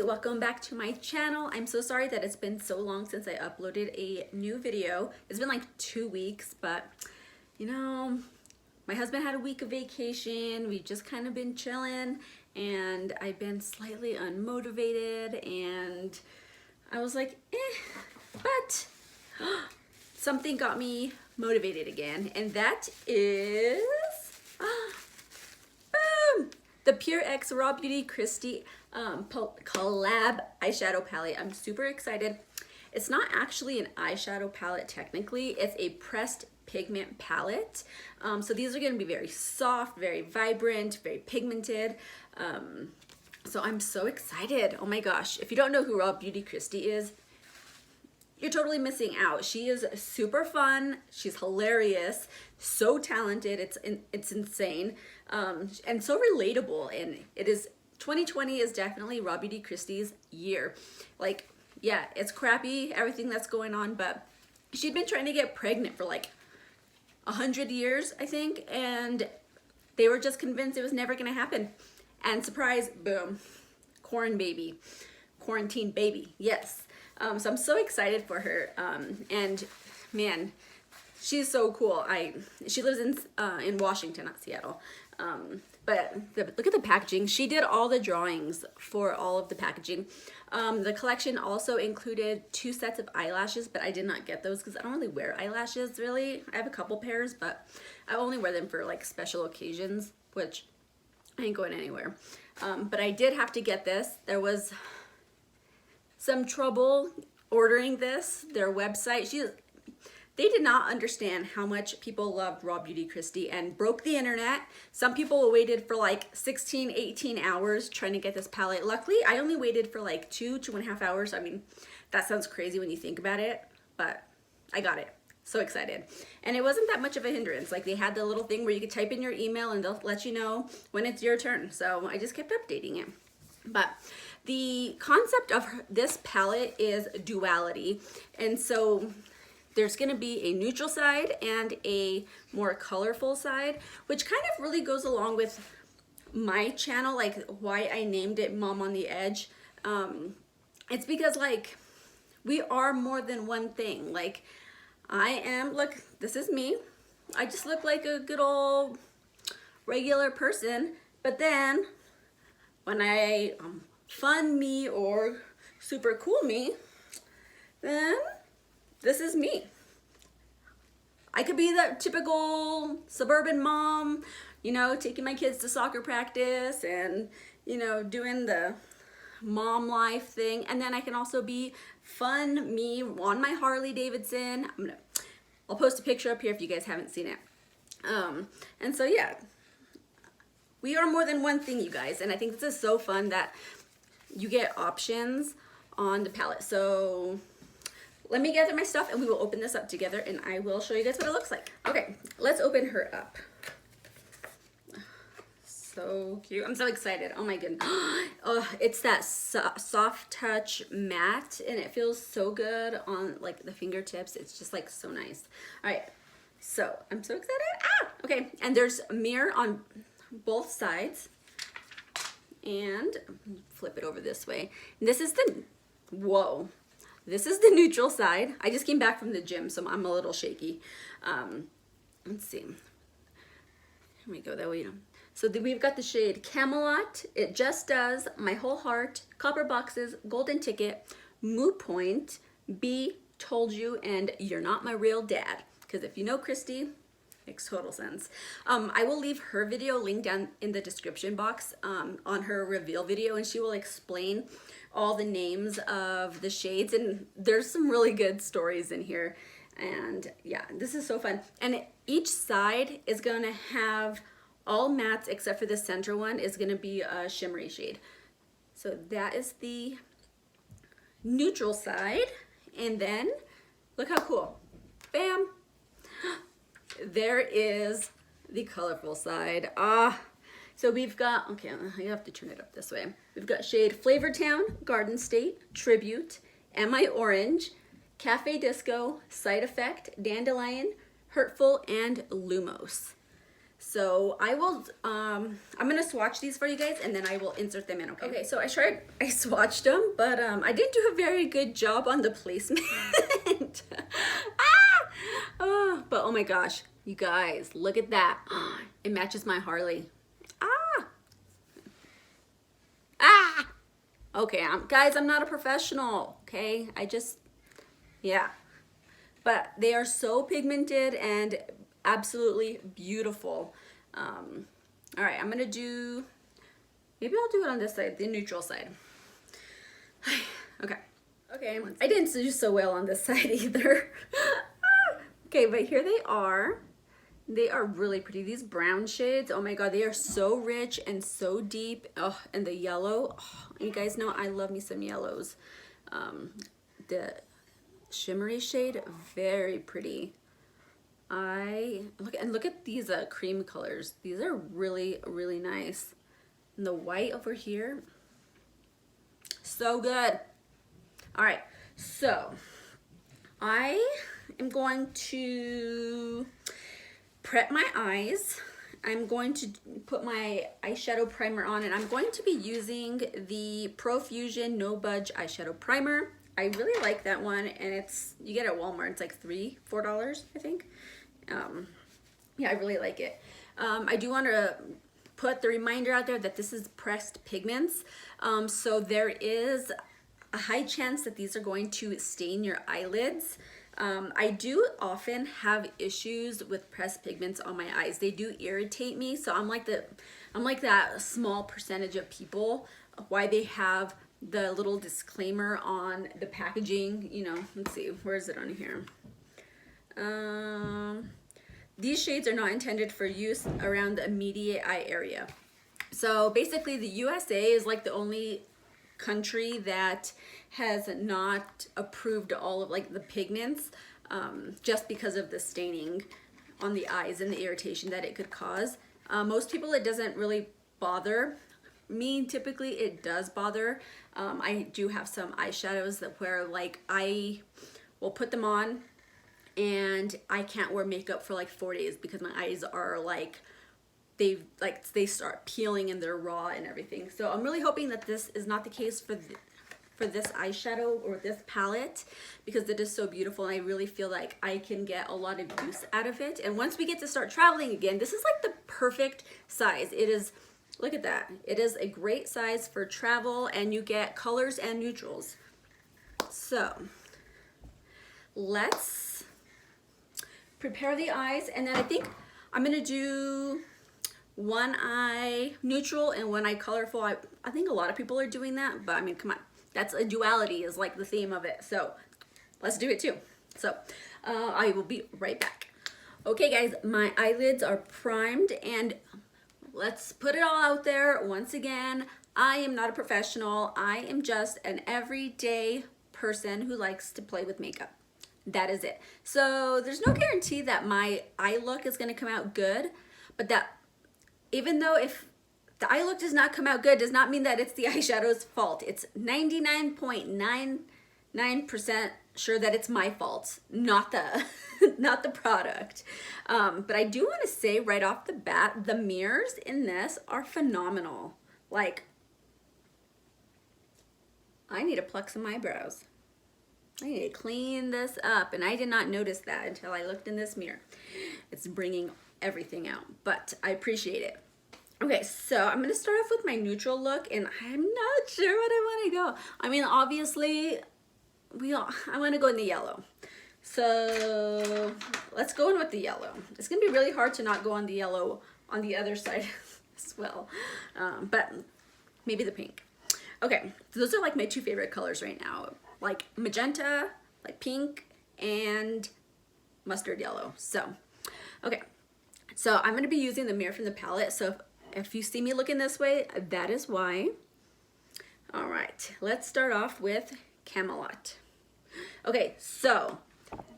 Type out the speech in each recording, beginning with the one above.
welcome back to my channel. I'm so sorry that it's been so long since I uploaded a new video. It's been like 2 weeks, but you know, my husband had a week of vacation. We've just kind of been chilling and I've been slightly unmotivated and I was like, but something got me motivated again, and that is boom, the Pure X Raw Beauty Kristi collab eyeshadow palette. I'm super excited. It's not actually an eyeshadow palette technically, it's a pressed pigment palette. So these are going to be very soft, very vibrant, very pigmented. So I'm so excited. Oh my gosh, if you don't know who Raw Beauty Kristi is, you're totally missing out. She is super fun, she's hilarious, so talented, it's insane, and so relatable. And it is 2020 is definitely Raw Beauty Kristi's year. Like, yeah, it's crappy, everything that's going on, but she'd been trying to get pregnant for like 100 years, I think, and they were just convinced it was never gonna happen. And surprise, boom, quarantine baby, yes. So I'm so excited for her, and man, she's so cool. She lives in Washington, not Seattle. But look at the packaging. She did all the drawings for all of the packaging. The collection also included 2 sets of eyelashes, but I did not get those because I don't really wear eyelashes, really. I have a couple pairs, but I only wear them for like special occasions, which I ain't going anywhere. But I did have to get this. There was some trouble ordering this. Their website, they did not understand how much people loved Raw Beauty Kristi and broke the internet. Some people waited for like 16, 18 hours trying to get this palette. Luckily, I only waited for like 2.5 hours. I mean, that sounds crazy when you think about it, but I got it. So excited. And it wasn't that much of a hindrance. Like, they had the little thing where you could type in your email and they'll let you know when it's your turn. So I just kept updating it. But the concept of this palette is duality. And so there's going to be a neutral side and a more colorful side, which kind of really goes along with my channel, like why I named it Mom on the Edge. It's because, like, we are more than one thing. Like, look, this is me. I just look like a good old regular person, but then when I fun me or super cool me, then this is me. I could be that typical suburban mom, you know, taking my kids to soccer practice and, you know, doing the mom life thing. And then I can also be fun me on my Harley Davidson. I'll post a picture up here if you guys haven't seen it. And so yeah, we are more than one thing, you guys. And I think this is so fun that you get options on the palette. So let me gather my stuff and we will open this up together and I will show you guys what it looks like. Okay, let's open her up. So cute. I'm so excited. Oh my goodness. Oh, it's that soft touch matte and it feels so good on like the fingertips. It's just like so nice. All right, so I'm so excited. Okay, and there's a mirror on both sides. And flip it over this way. This is this is the neutral side. I just came back from the gym, so I'm a little shaky. Let's see. Here we go, that way you know. So we've got the shade Camelot, It Just Does, My Whole Heart, Copper Boxes, Golden Ticket, Moot Point, B, Told You, and You're Not My Real Dad. Because if you know Kristi, makes total sense. I will leave her video linked down in the description box on her reveal video, and she will explain all the names of the shades, and there's some really good stories in here. And yeah, this is so fun. And each side is gonna have all mattes except for the center one is gonna be a shimmery shade. So that is the neutral side. And then look how cool, bam, there is the colorful side. So we've got, okay, I have to turn it up this way. We've got shade Flavor Town, Garden State, Tribute, Am I Orange, Cafe Disco, Side Effect, Dandelion, Hurtful, and Lumos. So I will, I'm gonna swatch these for you guys and then I will insert them in, okay? Okay, so I swatched them, but I didn't do a very good job on the placement. Ah! Oh, but oh my gosh, you guys, look at that. It matches my Harley. Ah! Ah! Okay, guys, I'm not a professional, okay? Yeah. But they are so pigmented and absolutely beautiful. All right, I'm gonna do, maybe I'll do it on this side, the neutral side. Okay. Okay, I didn't do so well on this side either. Okay, but here they are. They are really pretty. These brown shades, oh my God, they are so rich and so deep. Oh, and the yellow, oh, you guys know I love me some yellows. The shimmery shade, very pretty. Look at these cream colors. These are really, really nice. And the white over here, so good. All right, so I am going to prep my eyes. I'm going to put my eyeshadow primer on, and I'm going to be using the Profusion No Budge eyeshadow primer. I really like that one, and you get it at Walmart. It's like $4, I think. Yeah, I really like it. I do want to put the reminder out there that this is pressed pigments. So there is a high chance that these are going to stain your eyelids. I do often have issues with pressed pigments on my eyes. They do irritate me. So I'm like that small percentage of people why they have the little disclaimer on the packaging. You know, let's see, where is it on here? These shades are not intended for use around the immediate eye area. So basically the USA is like the only country that has not approved all of like the pigments, just because of the staining on the eyes and the irritation that it could cause. Most people, it doesn't really bother. Me, typically it does bother. I do have some eyeshadows where like I will put them on and I can't wear makeup for like 4 days because my eyes are like, they start peeling and they're raw and everything. So I'm really hoping that this is not the case for this eyeshadow or this palette, because it is so beautiful and I really feel like I can get a lot of use out of it. And once we get to start traveling again, this is like the perfect size. It is, look at that. It is a great size for travel, and you get colors and neutrals. So let's prepare the eyes, and then I think I'm gonna do one eye neutral and one eye colorful. I think a lot of people are doing that, but I mean, come on, that's a duality is like the theme of it. So let's do it too. So I will be right back. Okay guys, my eyelids are primed, and let's put it all out there once again. I am not a professional. I am just an everyday person who likes to play with makeup. That is it. So there's no guarantee that my eye look is going to come out good, but that even though if the eye look does not come out good, does not mean that it's the eyeshadow's fault. It's 99.99% sure that it's my fault, not the not the product. But I do want to say right off the bat, the mirrors in this are phenomenal. Like, I need to pluck some eyebrows. I need to clean this up, and I did not notice that until I looked in this mirror. It's bringing everything out, but I appreciate it. Okay, so I'm gonna start off with my neutral look, and I'm not sure what I want to go. I mean, obviously, I want to go in the yellow. So let's go in with the yellow. It's gonna be really hard to not go on the yellow on the other side as well, but maybe the pink. Okay, so those are like my two favorite colors right now, like magenta, like pink, and mustard yellow. So, okay, so I'm gonna be using the mirror from the palette. So if you see me looking this way, that is why. All right, let's start off with Camelot. Okay, so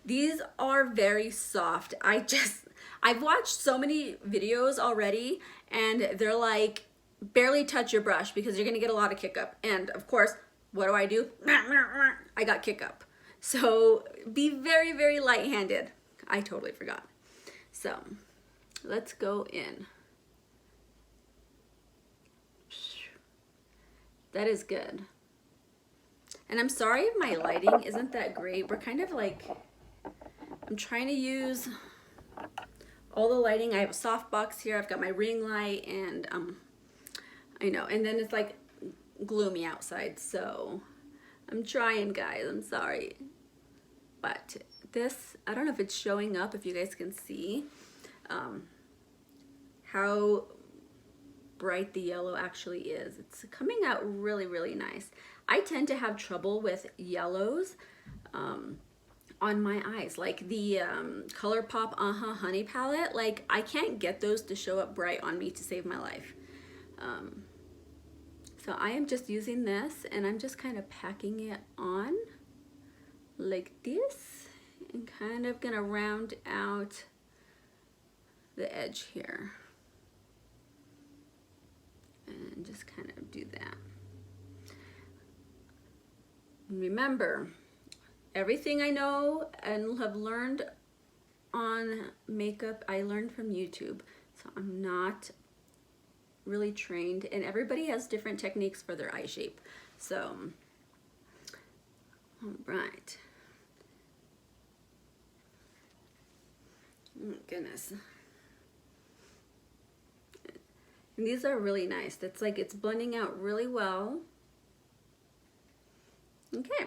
these are very soft. I've watched so many videos already, and they're like, barely touch your brush because you're gonna get a lot of kick up. And of course, what do? I got kick up. So be very, very light-handed. I totally forgot. So let's go in. That is good. And I'm sorry if my lighting isn't that great. We're kind of like, I'm trying to use all the lighting. I have a softbox here. I've got my ring light, and I know. And then it's like gloomy outside, so I'm trying, guys. I'm sorry. But this, I don't know if it's showing up, if you guys can see how bright the yellow actually is. It's coming out really, really nice. I tend to have trouble with yellows on my eyes, like the ColourPop Honey palette. Like, I can't get those to show up bright on me to save my life. So I am just using this, and I'm just kind of packing it on like this, and kind of gonna round out the edge here, and just kind of do that. Remember, everything I know and have learned on makeup, I learned from YouTube. So I'm not really trained, and everybody has different techniques for their eye shape. So, all right. Oh, goodness. And these are really nice. That's like, it's blending out really well. Okay,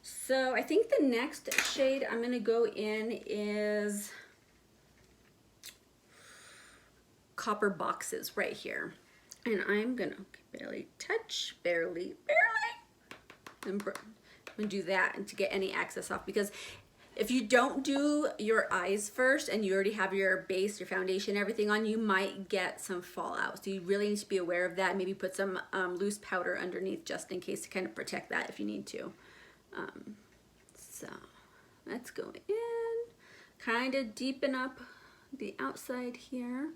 so I think the next shade I'm gonna go in is Copper Boxes right here. And I'm gonna barely touch, barely. I'm gonna do that and to get any excess off, because if you don't do your eyes first and you already have your base, your foundation, everything on, you might get some fallout. So you really need to be aware of that. Maybe put some loose powder underneath just in case to kind of protect that if you need to. So let's go in, kind of deepen up the outside here.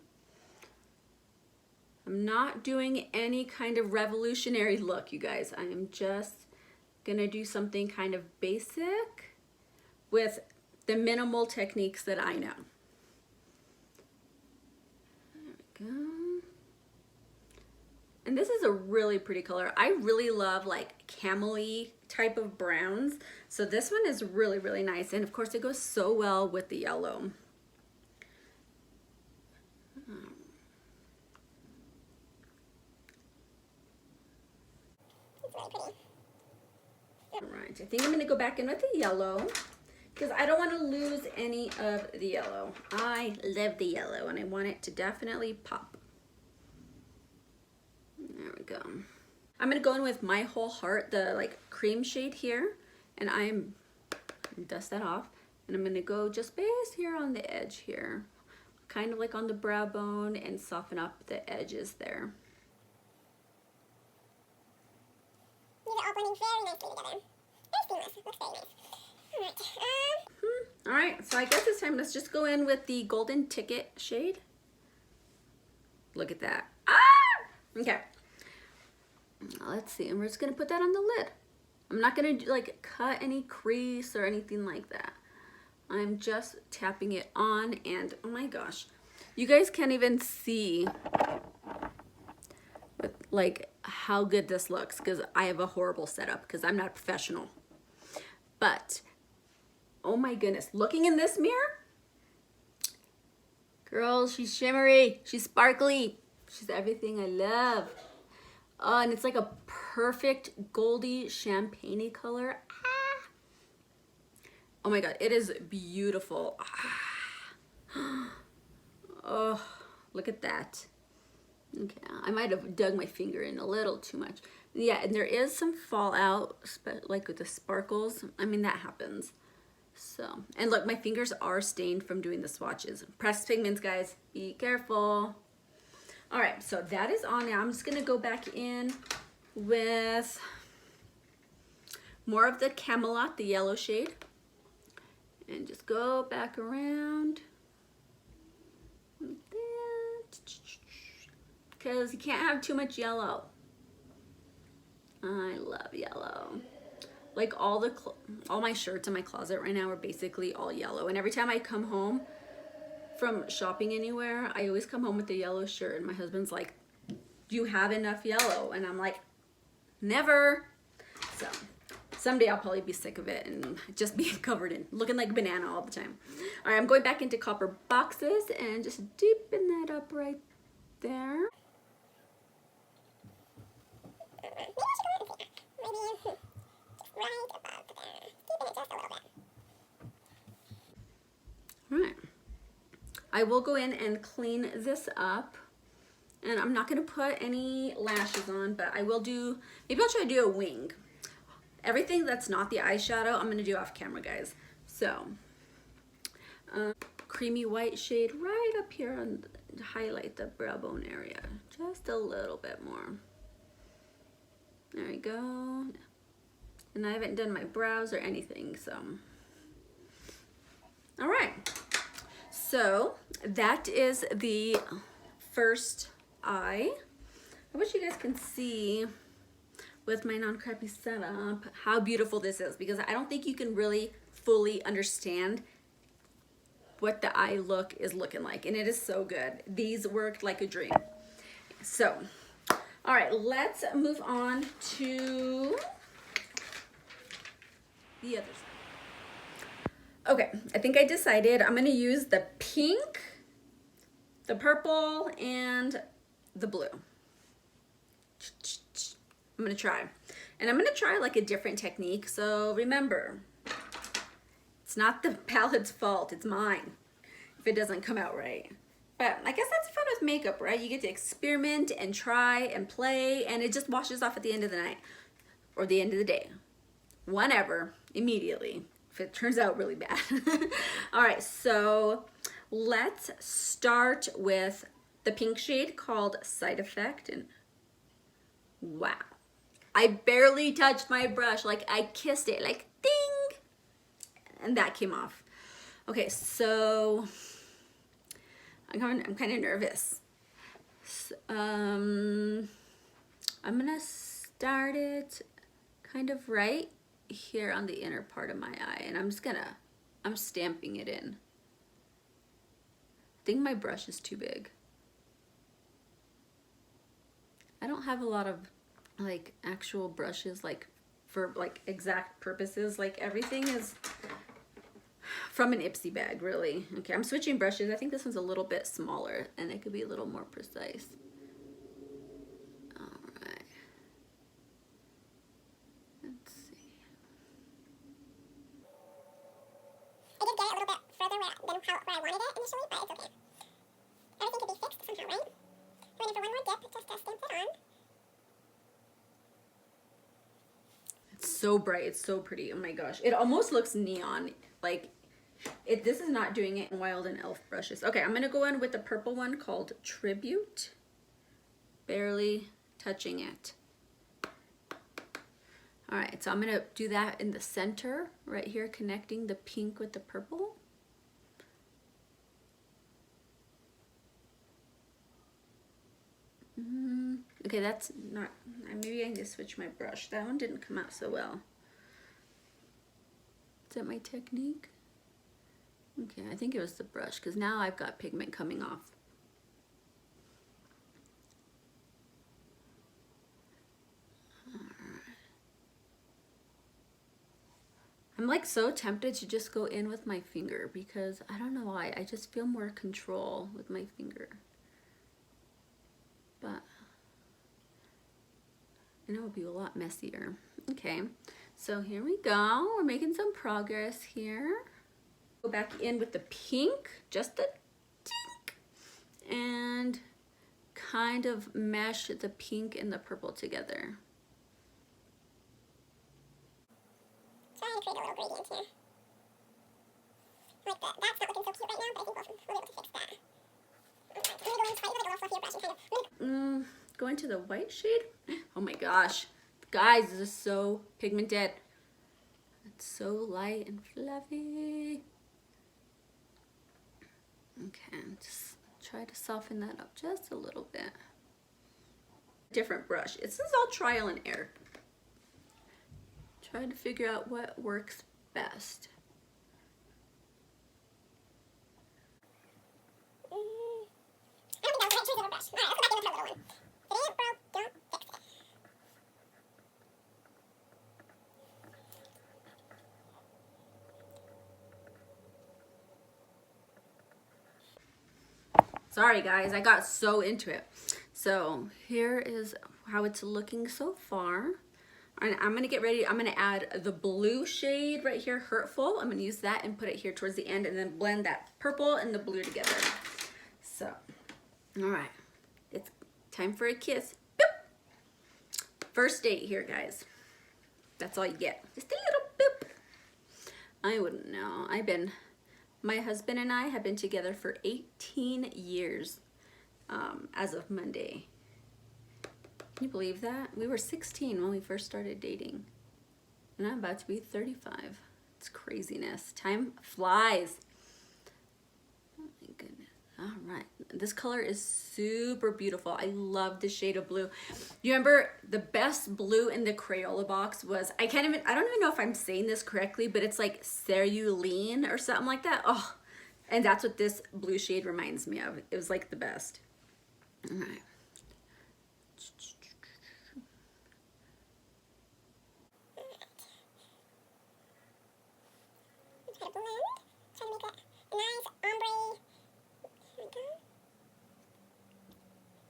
I'm not doing any kind of revolutionary look, you guys. I am just gonna do something kind of basic with the minimal techniques that I know. There we go. And this is a really pretty color. I really love like camel-y type of browns. So this one is really, really nice. And of course it goes so well with the yellow. All right, I think I'm gonna go back in with the yellow, because I don't want to lose any of the yellow. I love the yellow and I want it to definitely pop. There we go. I'm gonna go in with My Whole Heart, the like cream shade here, and I'm gonna dust that off, and I'm gonna go just base here on the edge here, kind of like on the brow bone, and soften up the edges there. These are all blending very nicely together. Very seamless. Looks very nice. All right, so I guess this time let's just go in with the Golden Ticket shade. Look at that. Ah! Okay. Let's see, and we're just gonna put that on the lid. I'm not gonna like cut any crease or anything like that. I'm just tapping it on, and oh my gosh, you guys can't even see with like how good this looks, because I have a horrible setup because I'm not a professional. But oh my goodness, looking in this mirror, girl, she's shimmery, she's sparkly, she's everything I love. Oh, and it's like a perfect goldy champagne-y color. Ah. Oh my god, it is beautiful. Ah. Oh, look at that. Okay, I might have dug my finger in a little too much. Yeah, and there is some fallout, like with the sparkles. I mean, that happens. So, and look, my fingers are stained from doing the swatches. Pressed pigments, guys, be careful. All right, so that is on now. I'm just gonna go back in with more of the Camelot, the yellow shade, and just go back around like that, because you can't have too much yellow. I love yellow. Like all my shirts in my closet right now are basically all yellow, and every time I come home, from shopping anywhere, I always come home with a yellow shirt, and my husband's like, do you have enough yellow? And I'm like, never. So someday I'll probably be sick of it and just be covered in looking like a banana all the time. All right, I'm going back into copper boxes and just deepen that up right there. All right, I will go in and clean this up, and I'm not gonna put any lashes on, but I will do, maybe I'll try to do a wing. Everything that's not the eyeshadow, I'm gonna do off camera, guys. So, creamy white shade right up here on, to highlight the brow bone area, just a little bit more. There we go. And I haven't done my brows or anything, so. All right, so that is the first eye. I wish you guys can see with my non-crappy setup how beautiful this is, because I don't think you can really fully understand what the eye look is looking like, and it is so good. These worked like a dream. So, all right, let's move on to the other side. Okay, I think I decided I'm gonna use the pink, the purple, and the blue. I'm gonna try. And I'm gonna try like a different technique. So remember, it's not the palette's fault, it's mine if it doesn't come out right. But I guess that's fun with makeup, right? You get to experiment and try and play, and it just washes off at the end of the night or the end of the day. Whenever, immediately, if it turns out really bad. All right, so let's start with the pink shade called Side Effect. And wow, I barely touched my brush, like I kissed it, like ding, and that came off. Okay, so I'm kind of nervous. So, I'm gonna start it kind of right here on the inner part of my eye, and I'm stamping it in. I think my brush is too big. I don't have a lot of like actual brushes like for like exact purposes. Like everything is from an Ipsy bag, really. Okay, I'm switching brushes. I think this one's a little bit smaller and it could be a little more precise. All right. Let's see. I did get it a little bit further than where I wanted it initially, but it's okay. Everything could be fixed somehow, right? Going in for one more dip just to stamp it on. It's so bright. It's so pretty. Oh my gosh. It almost looks neon. Like, this is not doing it in Wild and Elf brushes. Okay, I'm going to go in with the purple one called Tribute. Barely touching it. All right, so I'm going to do that in the center right here, connecting the pink with the purple. Okay, that's not, maybe I need to switch my brush. That one didn't come out so well. Is that my technique? Okay, I think it was the brush, because now I've got pigment coming off. I'm like so tempted to just go in with my finger, because I don't know why, I just feel more control with my finger. But I know it would be a lot messier. Okay, so here we go. We're making some progress here. Go back in with the pink, just the pink, and kind of mesh the pink and the purple together. Trying to create a little gradient here. Like that. That's not looking so cute right now, but I think we'll be able to fix that. I'm gonna go in slightly with like a little fluffier brush and kind of... Go into the white shade. Oh my gosh. Guys, this is so pigmented. It's so light and fluffy. Okay, just try to soften that up just a little bit. Different brush. This is all trial and error. Trying to figure out what works best. Sorry guys, I got so into it. So here is how it's looking so far. And I'm gonna get ready, I'm gonna add the blue shade right here, Hurtful. I'm gonna use that and put it here towards the end and then blend that purple and the blue together. So, all right, it's time for a kiss. Boop. First date here, guys. That's all you get, just a little boop. I wouldn't know, my husband and I have been together for 18 years as of Monday. Can you believe that? We were 16 when we first started dating. And I'm about to be 35. It's craziness. Time flies. Oh my goodness. All right. This color is super beautiful. I love the shade of blue. You remember the best blue in the Crayola box was, I don't even know if I'm saying this correctly, but it's like cerulean or something like that. Oh, and that's what this blue shade reminds me of. It was like the best. All right. Try to blend. Try to make a nice ombre. Here we go.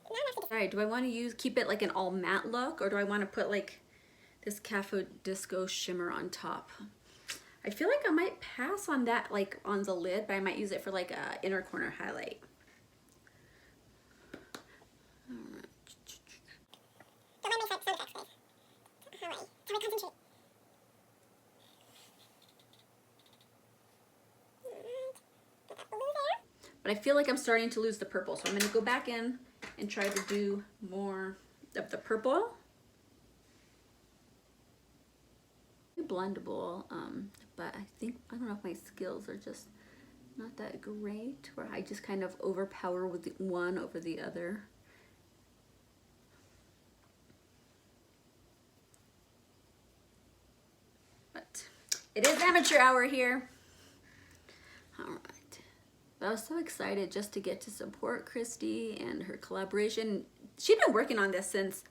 Now I'm actually Alright, do I want to keep it like an all matte look, or do I want to put like this Cafe Disco shimmer on top? I feel like I might pass on that, like on the lid, but I might use it for like a inner corner highlight. Alright. don't mind my sound effects, guys. Alright, try to concentrate. Alright, put that blue there. But I feel like I'm starting to lose the purple, so I'm going to go back in and try to do more of the purple. Blendable, but I don't know if my skills are just not that great, where I just kind of overpower with the one over the other. But it is amateur hour here. All right. I was so excited just to get to support Kristi and her collaboration. She'd been working on this since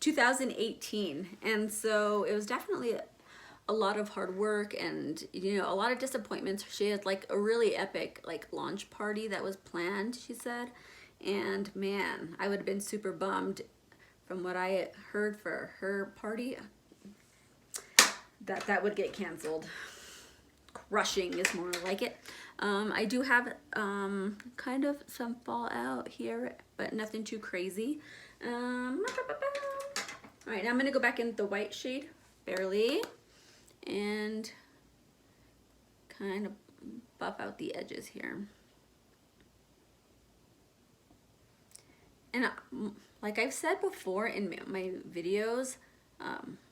2018, and so it was definitely a lot of hard work and, you know, a lot of disappointments. She had like a really epic like launch party that was planned, she said, and man, I would have been super bummed from what I heard for her party that would get canceled. Crushing is more like it. I do have kind of some fallout here, but nothing too crazy. All right, now I'm gonna go back in the white shade, barely, and kind of buff out the edges here. And like I've said before in my videos,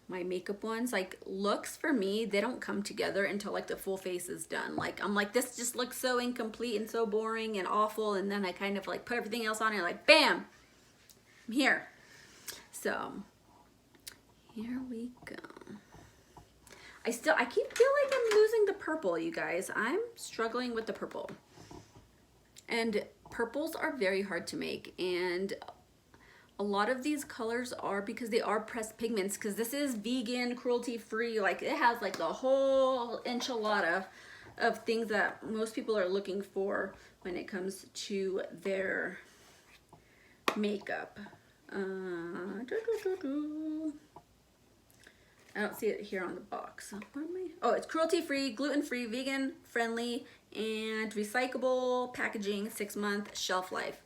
my makeup ones, like looks for me, they don't come together until like the full face is done. Like I'm like, this just looks so incomplete and so boring and awful, and then I kind of like put everything else on and like bam, I'm here. So here we go. I keep feeling like I'm losing the purple, you guys. I'm struggling with the purple. And purples are very hard to make, and a lot of these colors are because they are pressed pigments, because this is vegan, cruelty-free, like it has like the whole enchilada of things that most people are looking for when it comes to their makeup. I don't see it here on the box. Oh, it's cruelty-free, gluten-free, vegan-friendly, and recyclable packaging, 6-month shelf life.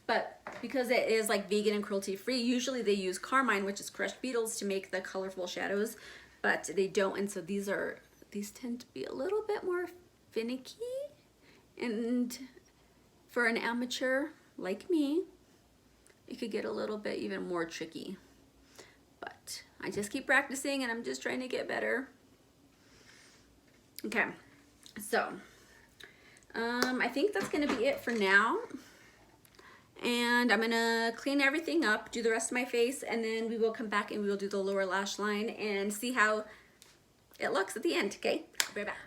But because it is like vegan and cruelty-free, usually they use carmine, which is crushed beetles, to make the colorful shadows, but they don't. And so these tend to be a little bit more finicky. And for an amateur like me, it could get a little bit even more tricky. But I just keep practicing, and I'm just trying to get better. Okay, so I think that's gonna be it for now. And I'm gonna clean everything up, do the rest of my face, and then we will come back and we will do the lower lash line and see how it looks at the end, okay? I'll be right back.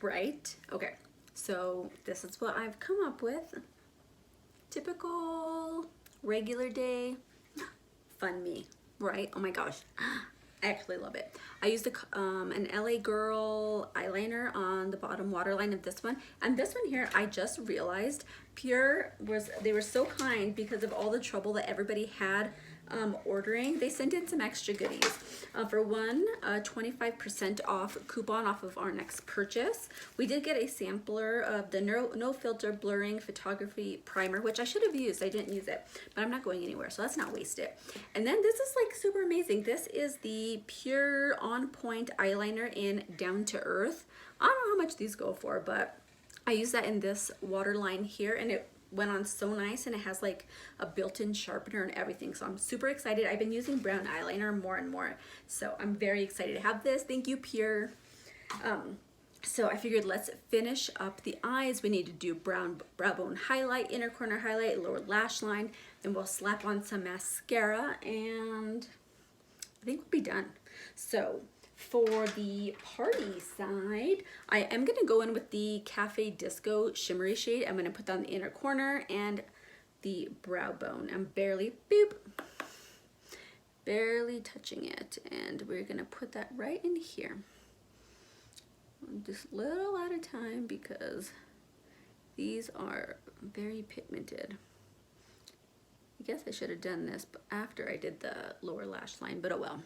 Right, okay. So this is what I've come up with. Typical regular day fun me, right? Oh my gosh. I actually love it. I used an LA Girl eyeliner on the bottom waterline of this one. And this one here, I just realized Pure they were so kind because of all the trouble that everybody had ordering. They sent in some extra goodies. For one, 25% off coupon off of our next purchase. We did get a sampler of the no filter blurring photography primer, which I should have used. I didn't use it, but I'm not going anywhere, so let's not waste it. And then this is like super amazing. This is the Pure On Point eyeliner in Down to Earth. I don't know how much these go for, but I use that in this waterline here, and it went on so nice, and it has like a built-in sharpener and everything, so I'm super excited. I've been using brown eyeliner more and more, so I'm very excited to have this. Thank you, Pure. So I figured let's finish up the eyes. We need to do brow bone highlight, inner corner highlight, lower lash line, and we'll slap on some mascara, and I think we'll be done. So for the party side, I am going to go in with the Cafe Disco Shimmery shade. I'm going to put that on the inner corner and the brow bone. I'm barely touching it. And we're going to put that right in here. Just a little at a time because these are very pigmented. I guess I should have done this after I did the lower lash line, but oh well.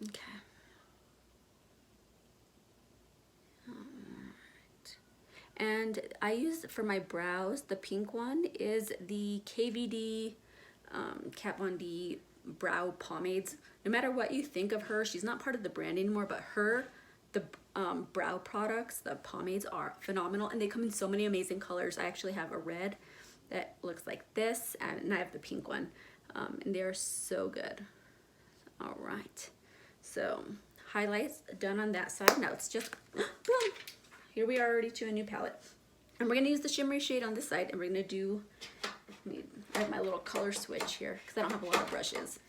Okay. Alright. And I use for my brows, the pink one is the KVD Kat Von D brow pomades. No matter what you think of her, she's not part of the brand anymore, but the brow products, the pomades are phenomenal, and they come in so many amazing colors. I actually have a red that looks like this, and I have the pink one, and they're so good. All right. So highlights done on that side. Now it's just, here we are already to a new palette. And we're gonna use the shimmery shade on this side, and we're gonna do, I have my little color switch here because I don't have a lot of brushes.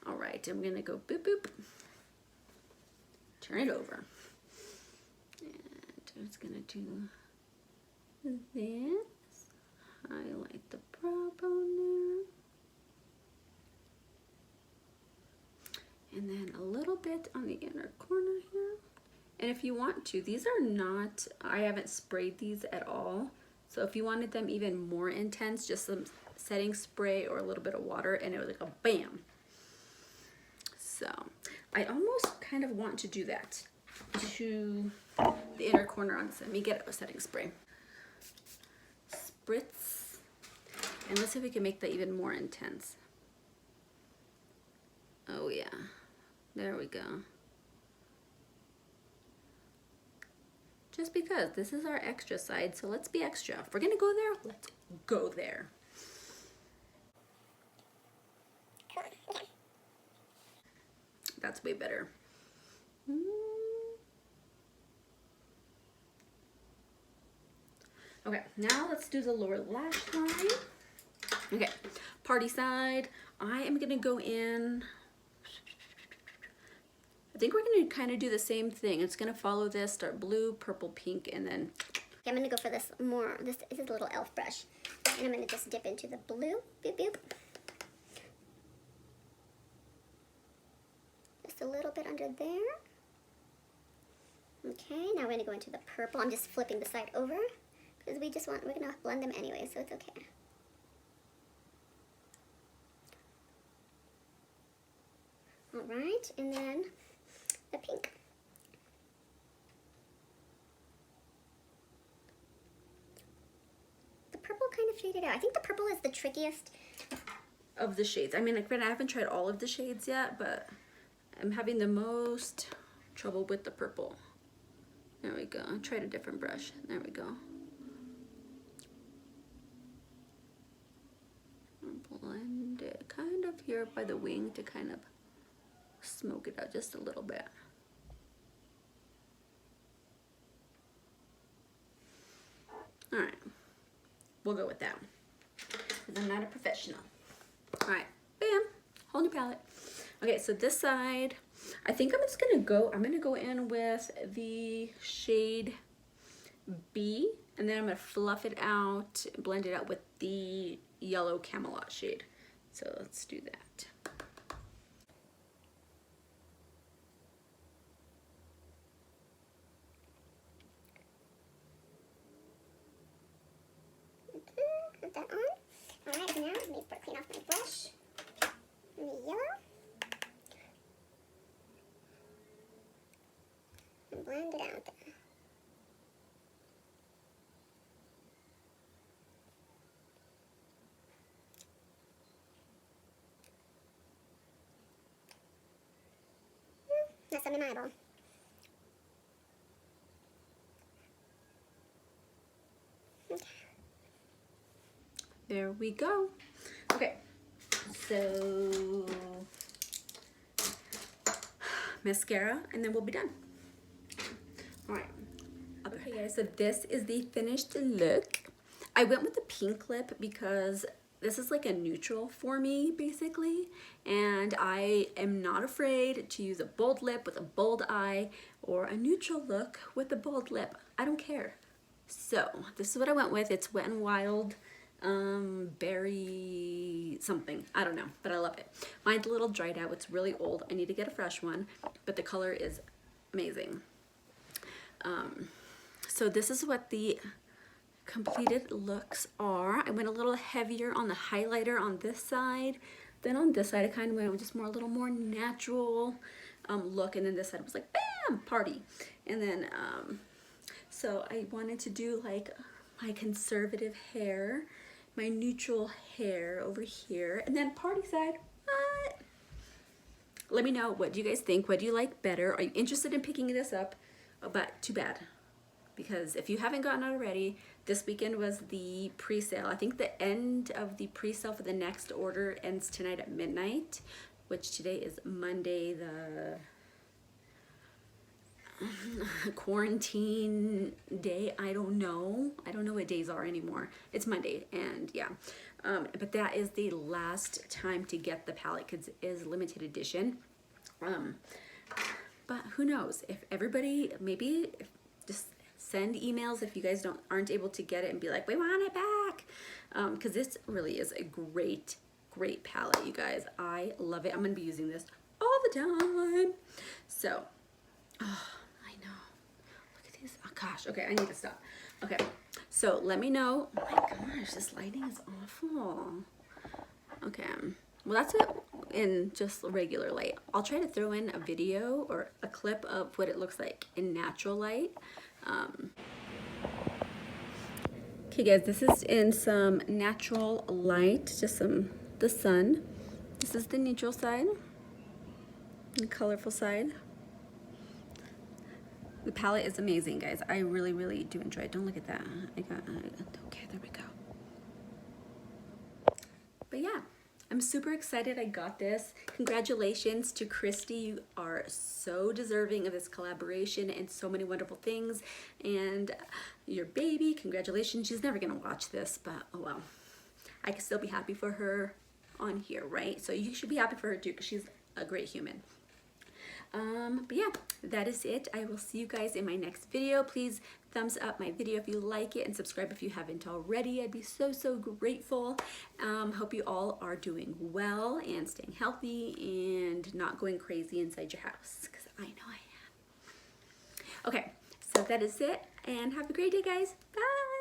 All right, I'm gonna go boop, boop, turn it over. And I'm just gonna do this, highlight the brow bone there. And then a little bit on the inner corner here. And if you want to, these are not, I haven't sprayed these at all. So if you wanted them even more intense, just some setting spray or a little bit of water, and it was like a bam. So I almost kind of want to do that to the inner corner on this. Let me get a setting spray. Spritz. And let's see if we can make that even more intense. Oh yeah. There we go. Just because this is our extra side, so let's be extra. If we're gonna go there, let's go there. That's way better. Okay, now let's do the lower lash line. Okay, party side. I am gonna go in, I think we're gonna kind of do the same thing. It's gonna follow this, start blue, purple, pink, and then. Okay, I'm gonna go for this is a little elf brush. And I'm gonna just dip into the blue, boop, boop. Just a little bit under there. Okay, now we're gonna go into the purple. I'm just flipping the side over because we're gonna blend them anyway, so it's okay. All right, and then the pink. The purple kind of shaded out. I think the purple is the trickiest Of the shades. I mean, I haven't tried all of the shades yet, but I'm having the most trouble with the purple. There we go. I tried a different brush. There we go. Blend it kind of here by the wing to kind of smoke it out just a little bit. All right, we'll go with that because I'm not a professional. All right, bam, whole new palette. Okay, so this side, I think I'm gonna go in with the shade B, and then I'm gonna fluff it out, blend it out with the yellow Camelot shade. So let's do that. so memorable. Okay. There we go. Okay, so mascara, and then we'll be done. All right. Okay, guys, so this is the finished look. I went with the pink lip because this is like a neutral for me, basically, and I am not afraid to use a bold lip with a bold eye or a neutral look with a bold lip. I don't care. So this is what I went with. It's Wet n Wild berry something, I don't know, but I love it. Mine's a little dried out. It's really old. I need to get a fresh one, but the color is amazing. So this is what the completed looks are. I went a little heavier on the highlighter on this side. Then on this side, I kind of went with just more, a little more natural look. And then this side was like, bam, party. And then, so I wanted to do like my conservative hair, my neutral hair over here. And then party side, what? Let me know, what do you guys think? What do you like better? Are you interested in picking this up? Oh, but too bad. Because if you haven't gotten it already, this weekend was the pre-sale. I think the end of the pre-sale for the next order ends tonight at midnight, which today is Monday, the quarantine day. I don't know what days are anymore. It's Monday, and yeah. But that is the last time to get the palette because it is limited edition. But who knows? If everybody, maybe just send emails if you guys aren't able to get it and be like, we want it back. Because this really is a great palette, you guys. I love it. I'm going to be using this all the time. So, oh, I know. Look at these. Oh, gosh. Okay, I need to stop. Okay, so let me know. Oh my gosh, this lighting is awful. Okay, well, that's it in just regular light. I'll try to throw in a video or a clip of what it looks like in natural light. Okay guys, this is in some natural light, just the sun. This is the neutral side, the colorful side. The palette is amazing, guys. I really do enjoy it. Don't look at that. Okay, there we go. But yeah, I'm super excited I got this. Congratulations to Kristi. You are so deserving of this collaboration and so many wonderful things. And your baby, congratulations. She's never gonna watch this, but oh well. I can still be happy for her on here, right? So you should be happy for her too, because she's a great human. But yeah, that is it. I will see you guys in my next video. Please thumbs up my video if you like it and subscribe if you haven't already. I'd be so grateful. Hope you all are doing well and staying healthy and not going crazy inside your house, because I know I am. Okay, so that is it, and have a great day, guys. Bye.